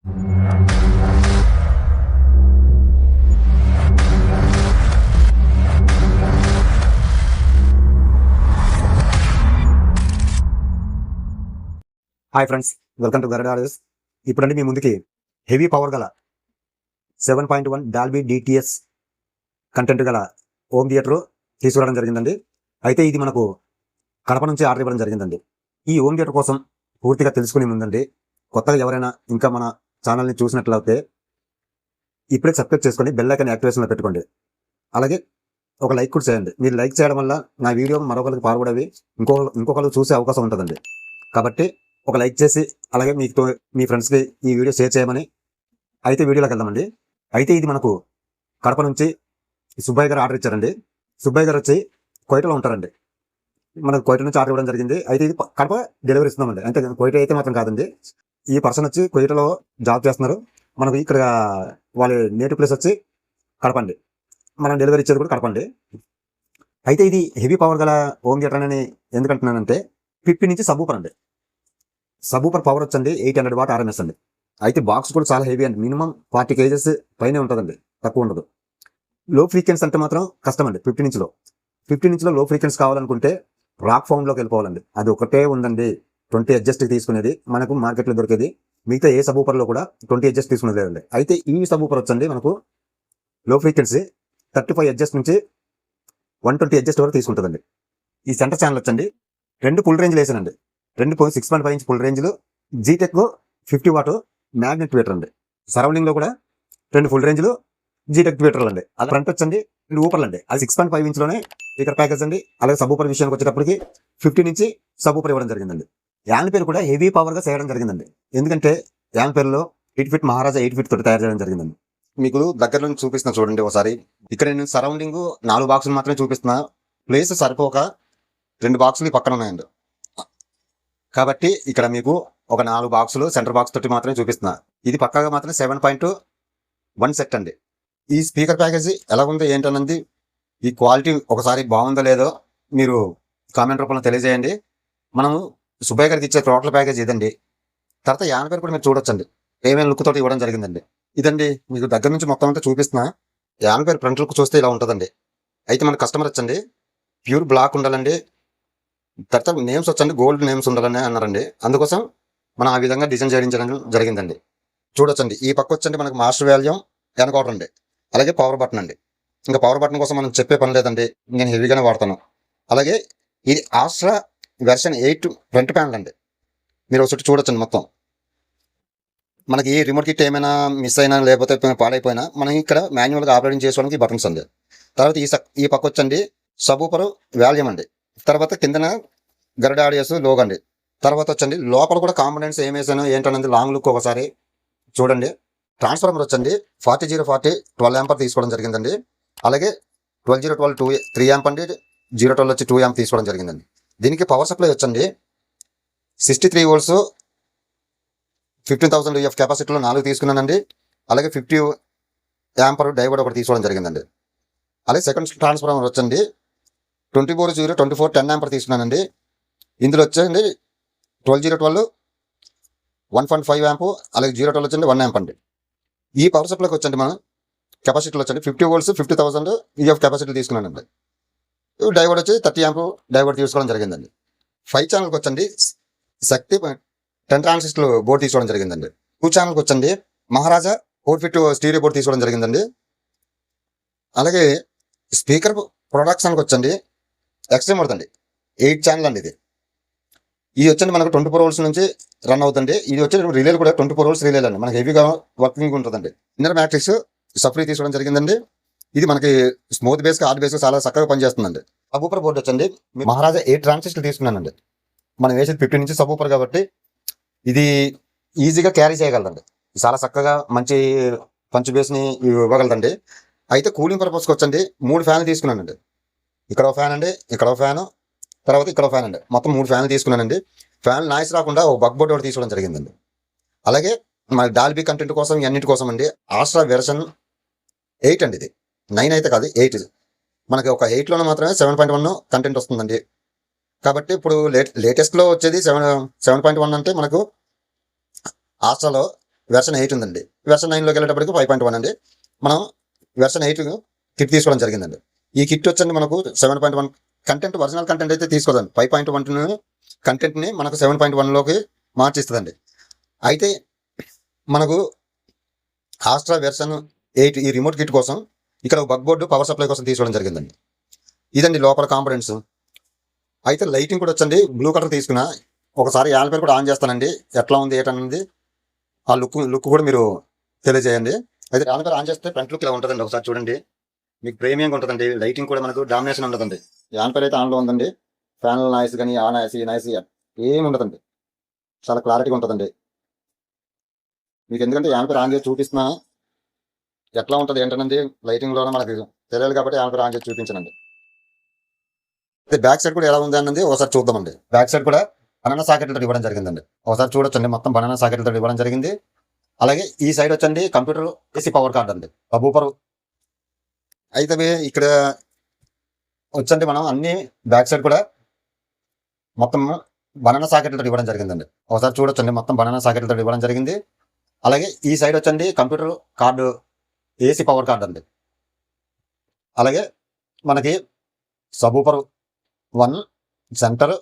Hi friends, welcome to Garuda audios. ఇప్పుడండి మీ ముందుకి హెవీ పవర్ గల 7.1 డాల్బీ డిటిఎస్ కంటెంట్ గల హోమ్ థియేటర్ తీసుకురావడం జరిగిందండి. అయితే ఇది మనకు కడప నుంచి ఆర్డర్ ఇవ్వడం జరిగిందండి. ఈ హోమ్ థియేటర్ కోసం పూర్తిగా తెలుసుకునే ముందండి, కొత్తగా ఎవరైనా ఇంకా మన ఛానల్ని చూసినట్లయితే ఇప్పుడే సబ్స్క్రైబ్ చేసుకొని బెల్ ఐకాన్ యాక్టివేషన్లో పెట్టుకోండి. అలాగే ఒక లైక్ కూడా చేయండి. మీరు లైక్ చేయడం వల్ల నా వీడియో మరొకరికి పాల్గొడవి ఇంకొకరు చూసే అవకాశం ఉంటుందండి. కాబట్టి ఒక లైక్ చేసి అలాగే మీ ఫ్రెండ్స్కి ఈ వీడియో షేర్ చేయమని. అయితే వీడియోలోకి వెళ్దామండి. అయితే ఇది మనకు కడప నుంచి సుబ్బయ్య గారు ఆర్డర్ ఇచ్చారండి. సుబ్బయ్య గారు వచ్చి కోయటలో ఉంటారండి. మనకు కోయట నుంచి ఆర్డర్ ఇవ్వడం జరిగింది. అయితే ఇది కడప డెలివరీ ఇస్తున్నామండి. అంటే కోయట అయితే మాత్రం కాదండి. ఈ పర్సన్ వచ్చి కోయటలో జాబ్ చేస్తున్నారు. మనకు ఇక్కడ వాళ్ళ నేటివ్ ప్లేస్ వచ్చి కడపండి. మనం డెలివరీ ఇచ్చేది కూడా కడపండి. అయితే ఇది హెవీ పవర్ గల హోమ్ థియేటర్ అని ఎందుకంటున్నానంటే 50 నుంచి సబ్ ఊపర్ అండి. సబ్ ఊపర్ పవర్ వచ్చండి 800 వాట్ ఆర్ఎంఎస్ అండి. అయితే బాక్స్ కూడా చాలా హెవీ అండి. మినిమం 40 kgs పైనే ఉంటుందండి, తక్కువ ఉండదు. లో ఫ్రీక్వెన్సీ అంటే మాత్రం కష్టం అండి. 50 ఇంచులో లో ఫ్రీక్వెన్సీ కావాలనుకుంటే రాక్ ఫౌండ్లోకి వెళ్ళిపోవాలండి. అది ఒకటే ఉందండి 20 అడ్జస్ట్ తీసుకునేది. మనకు మార్కెట్లో దొరికేది. మిగతా ఏ సబ్ ఊపర్లో కూడా 20 అడ్జస్ట్ తీసుకునేది లేదండి. అయితే ఈ సబ్ ఊపర్ వచ్చండి మనకు లో ఫ్రీక్వెన్సీ 35 అడ్జస్ట్ నుంచి 120 అడ్జస్ట్ వరకు తీసుకుంటుందండి. ఈ సెంటర్ ఛానల్ వచ్చండి 2 ఫుల్ రేంజ్లు వేసానండి. 6.5 ఇంచ్ ఫుల్ రేంజ్లు జీటెక్ 50 వాట్ మ్యాగ్నెట్ ట్వీటర్ అండి. సరౌండింగ్ లో కూడా 2 ఫుల్ రేంజ్లు జీటెక్ ట్వీటర్లు అండి. అది ఫ్రంట్ వచ్చండి 2 ఊపర్లు అండి. అది 6.5 ఇంచ్లోనే స్పీకర్ ప్యాకేజ్ అండి. అలాగే సబ్ ఊపర్ విషయానికి వచ్చేటప్పటికి 50 నుంచి సబ్ ఊపర్ ఇవ్వడం జరిగిందండి. యాంపేర్ కూడా హెవీ పవర్ గా చేయడం జరిగిందండి. ఎందుకంటే యాంపేర్లో 8 ఫీట్ మహారాజా 8 ఫీట్ తోటి తయారు చేయడం జరిగిందండి. మీకు దగ్గర నుంచి చూపిస్తున్నా చూడండి ఒకసారి. ఇక్కడ నేను సరౌండింగ్ 4 బాక్సులు మాత్రమే చూపిస్తున్నా. ప్లేస్ సరిపోక 2 బాక్సులు పక్కన ఉన్నాయండి. కాబట్టి ఇక్కడ మీకు ఒక 4 బాక్సులు సెంటర్ బాక్స్ తోటి మాత్రమే చూపిస్తున్నా. ఇది పక్కాగా మాత్రం 7.1 సెట్ అండి. ఈ స్పీకర్ ప్యాకేజీ ఎలా ఉందో ఏంటన్నది, ఈ క్వాలిటీ ఒకసారి బాగుందో లేదో మీరు కామెంట్ రూపంలో తెలియజేయండి. మనము సుబ్బయ్య గారికి ఇచ్చే టోటల్ ప్యాకేజ్ ఇదండి. తర్వాత యాంపేర్ కూడా మీరు చూడొచ్చండి. ఏమేమి లుక్ తోటి ఇవ్వడం జరిగిందండి. ఇదండి మీకు దగ్గర నుంచి మొత్తం అంతా చూపిస్తున్నా. యాంపేర్ ఫ్రంట్ లుక్ చూస్తే ఇలా ఉంటుందండి. అయితే మన కస్టమర్ వచ్చండి ప్యూర్ బ్లాక్ ఉండాలండి. తర్వాత నేమ్స్ వచ్చండి గోల్డ్ నేమ్స్ ఉండాలని అన్నారండి. అందుకోసం మనం ఆ విధంగా డిజైన్ చేయించడం జరిగిందండి. చూడొచ్చండి. ఈ పక్క వచ్చండి మనకు మాస్టర్ వాల్యూమ్ ఎన్కౌంటర్ అండి. అలాగే పవర్ బటన్ అండి. ఇంకా పవర్ బటన్ కోసం మనం చెప్పే పని లేదండి, నేను హెవీగానే వాడతాను. అలాగే ఇది ఆస్ట్రా వెర్షన్ 8 ఫ్రంట్ ప్యానల్ అండి. మీరు ఒకసారి చూడొచ్చండి. మొత్తం మనకి ఈ రిమోట్ కిట్ ఏమైనా మిస్ అయినా లేకపోతే పాడైపోయినా మనం ఇక్కడ మాన్యువల్గా ఆపరేటింగ్ చేసుకోవడానికి బటన్స్ అండి. తర్వాత ఈ పక్క వచ్చండి సబ్ ఊపర్ వాల్యూమ్ అండి. తర్వాత కిందన గరుడ ఆడియోస్ లోగో అండి. తర్వాత వచ్చండి లోపల కూడా కాంపోనెంట్స్ ఏమేసానో ఏంటనేది లాంగ్ లుక్ ఒకసారి చూడండి. ట్రాన్స్ఫార్మర్ వచ్చండి 40-040 12 యాంపర్ తీసుకోవడం జరిగిందండి. అలాగే 12-012 3 యాంప్ అండి. 012 వచ్చి 2 యాంప్ తీసుకోవడం జరిగిందండి. దీనికి పవర్ సప్లై వచ్చండి 63 volts 15,000 UF కెపాసిటీలో 4 తీసుకున్నానండి. అలాగే 50 యాంపర్ డైవర్డ్ ఒకటి తీసుకోవడం జరిగిందండి. అలాగే సెకండ్ ట్రాన్స్ఫార్మర్ వచ్చండి 24-024 10 యాంపర్ తీసుకున్నానండి. ఇందులో వచ్చండి 12-012 1.5 యాంప్, అలాగే 012 వచ్చండి 1 యాంప్ అండి. ఈ పవర్ సప్లైకి వచ్చండి మనం కెపాసిటీలో వచ్చండి 50 volts 50,000 UF కెపాసిటీ తీసుకున్నానండి. డైవర్డ్ వచ్చి 30 యాంప్ డైవర్డ్ తీసుకోవడం జరిగిందండి. 5 ఛానల్కి వచ్చండి శక్తి 10 ట్రాన్సిస్టర్ బోర్డు తీసుకోవడం జరిగిందండి. 2 ఛానల్కి వచ్చండి మహారాజా 4 ఫీట్ స్టీరియో బోర్డు తీసుకోవడం జరిగిందండి. అలాగే స్పీకర్ ప్రొడక్షన్కి వచ్చండి ఎక్స్ట్రీమ్ అవుతుందండి 8 ఛానల్ అండి. ఇది వచ్చండి మనకు 24 volts నుంచి రన్ అవుతుంది. ఇది వచ్చి రిలేలు కూడా 24 volts రిలేలు అండి. మనకి హెవీగా వర్కింగ్ ఉంటుందండి. ఇన్నర్ మ్యాట్రిక్స్ సఫ్రీ తీసుకోవడం జరిగిందండి. ఇది మనకి స్మూత్ బేస్ హార్డ్ బేస్ చాలా చక్కగా పనిచేస్తుందండి. సబ్ ఊపర్ బోర్డు వచ్చండి మహారాజా 8 ట్రాన్సిస్టర్ తీసుకున్నానండి. మనం వేసేది 50 నుంచి సబ్ ఊపర్ కాబట్టి ఇది ఈజీగా క్యారీ చేయగలదండి. చాలా చక్కగా మంచి పంచ్ బేస్ని ఇవ్వగలదండి. అయితే కూలింగ్ పర్పస్కి వచ్చండి 3 ఫ్యాన్లు తీసుకున్నానండి. ఇక్కడ ఒక ఫ్యాన్ అండి, ఇక్కడ ఒక ఫ్యాను, తర్వాత ఇక్కడ ఒక ఫ్యాన్ అండి. మొత్తం 3 ఫ్యాన్లు తీసుకున్నానండి. ఫ్యాన్ నాయిస్ రాకుండా ఒక బగ్ బోర్డు ఒకటి తీసుకోవడం జరిగిందండి. అలాగే మన డాల్బీ కంటెంట్ కోసం అన్నింటి కోసం అండి ఆస్ట్రా వెర్షన్ 8 అండి. ఇది 9 అయితే కాదు 8. మనకి ఒక 8లోనే మాత్రమే 7.1 కంటెంట్ వస్తుందండి. కాబట్టి ఇప్పుడు లేటెస్ట్లో వచ్చేది 7.1 అంటే మనకు ఆస్ట్రాలో వెర్షన్ 8 ఉందండి. వెర్షన్ 9లోకి వెళ్ళేటప్పటికి 5.1 అండి. మనం వెర్షన్ 8 కిట్ తీసుకోవడం జరిగిందండి. ఈ కిట్ వచ్చండి మనకు 7.1 కంటెంట్, ఒరిజినల్ కంటెంట్ అయితే తీసుకోదండి. 5.1 కంటెంట్ని మనకు 7.1లోకి మార్చిస్తుందండి. అయితే మనకు ఆస్ట్రా వెర్షన్ 8 ఈ రిమోట్ కిట్ కోసం ఇక్కడ బగ్ బోర్డు పవర్ సప్లై కోసం తీసుకోవడం జరిగిందండి. ఇదండి లోపల కాంపోనెంట్స్. అయితే లైటింగ్ కూడా వచ్చండి బ్లూ కలర్ తీసుకున్నా. ఒకసారి యాంప్లిఫైర్ కూడా ఆన్ చేస్తానండి, ఎట్లా ఉంది ఏంటన్నది ఆ లుక్ కూడా మీరు తెలియజేయండి. అయితే యాంప్లిఫైర్ ఆన్ చేస్తే ఫ్రంట్ లుక్ ఇలా ఉంటుందండి. ఒకసారి చూడండి, మీకు ప్రీమియంగా ఉంటుందండి. లైటింగ్ కూడా మనకు డామినేషన్ ఉండదండి. యాంప్లిఫైర్ అయితే ఆన్లో ఉందండి. ఫ్యాన్ నాయిస్ కానీ ఆ నాయిస్ ఈ నాయిస్ ఏమి ఉండదండి. చాలా క్లారిటీగా ఉంటుందండి. మీకు ఎందుకంటే యాంప్లిఫైర్ ఆన్ చేసి చూపిస్తున్నా ఎట్లా ఉంటుంది ఏంటనండి లైటింగ్లోనే మనకి తెలియాలి కాబట్టి యాంప్లిఫైర్ ఆన్ చేసి చూపించనండి. బ్యాక్ సైడ్ కూడా ఎలా ఉంది అన్నది ఒకసారి చూద్దామండి. బ్యాక్ సైడ్ కూడా బనానా సాకెట్లతో ఇవ్వడం జరిగిందండి. ఒకసారి చూడొచ్చండి, మొత్తం బనానా సాకెట్లతో ఇవ్వడం జరిగింది. అలాగే ఈ సైడ్ వచ్చండి కంప్యూటర్ ఏసీ పవర్ కార్డ్ అండి, బూపర్. అయితే ఇక్కడ వచ్చండి మనం అన్ని బ్యాక్ సైడ్ కూడా మొత్తం బనానా సాకెట్లతో ఇవ్వడం జరిగిందండి. ఒకసారి చూడొచ్చండి, మొత్తం బనానా సాకెట్లతో ఇవ్వడం జరిగింది. అలాగే ఈ సైడ్ వచ్చండి computer card AC power card అండి. అలాగే మనకి సబూపర్ 1, centre,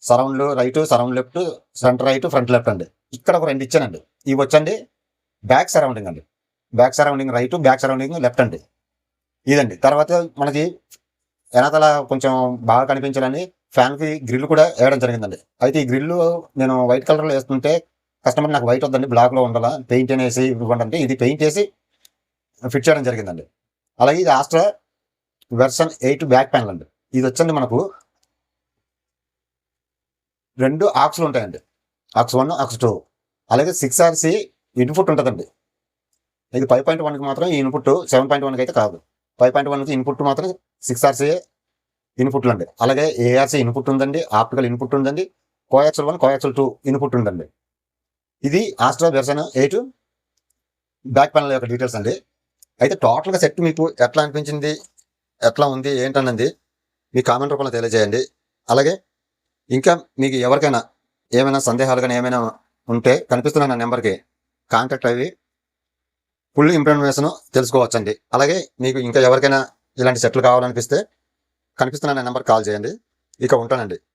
surround right, surround left, front right, front left అండి. ఇక్కడ ఒక 2 ఇచ్చానండి. ఇవి వచ్చండి బ్యాక్ సరౌండింగ్ అండి. Back surrounding right, back surrounding left అండి. ఇదండి. తర్వాత మనకి వెనకాల కొంచెం బాగా కనిపించాలని ఫ్యాన్కి గ్రిల్ కూడా వేయడం జరిగిందండి. అయితే ఈ గ్రిల్ నేను వైట్ కలర్లో వేస్తుంటే కస్టమర్ నాకు వైట్ వద్దండి, బ్లాక్లో ఉండాలా, పెయింట్ అనేసి ఇవ్వండి అంటే ఇది పెయింట్ వేసి ఫిట్ చేయడం జరిగిందండి. అలాగే ఇది ఆస్ట్రా వెర్షన్ 8 బ్యాక్ ప్యానల్ అండి. ఇది వచ్చండి మనకు 2 ఆక్స్లు ఉంటాయండి, ఆక్స్ 1, ఆక్స్ 2. అలాగే 6RC ఇన్పుట్ ఉంటుందండి. ఇది 5.1కి మాత్రం ఈ ఇన్పుట్, 7.1కి అయితే కాదు. 5.1కి ఇన్పుట్ మాత్రం 6RC ఇన్పుట్లు అండి. అలాగే ARC ఇన్పుట్ ఉందండి, ఆప్టికల్ ఇన్పుట్ ఉందండి, కోయాక్సల్ 1, కోయాక్సల్ 2 ఇన్పుట్ ఉందండి. ఇది ఆస్ట్రా వెర్షన్ 8 బ్యాక్ ప్యానల్ యొక్క డీటెయిల్స్ అండి. అయితే టోటల్గా సెట్ మీకు ఎట్లా అనిపించింది, ఎట్లా ఉంది ఏంటన్నది మీ కామెంట్ రూపంలో తెలియజేయండి. అలాగే ఇంకా మీకు ఎవరికైనా ఏమైనా సందేహాలు కానీ ఏమైనా ఉంటే కనిపిస్తున్న నా నెంబర్కి కాంటాక్ట్ అయ్యి ఫుల్ ఇన్ఫర్మేషన్ తెలుసుకోవచ్చండి. అలాగే మీకు ఇంకా ఎవరికైనా ఇలాంటి సెట్లు కావాలనిపిస్తే కనిపిస్తున్న నా నెంబర్ కాల్ చేయండి. ఇక ఉంటానండి.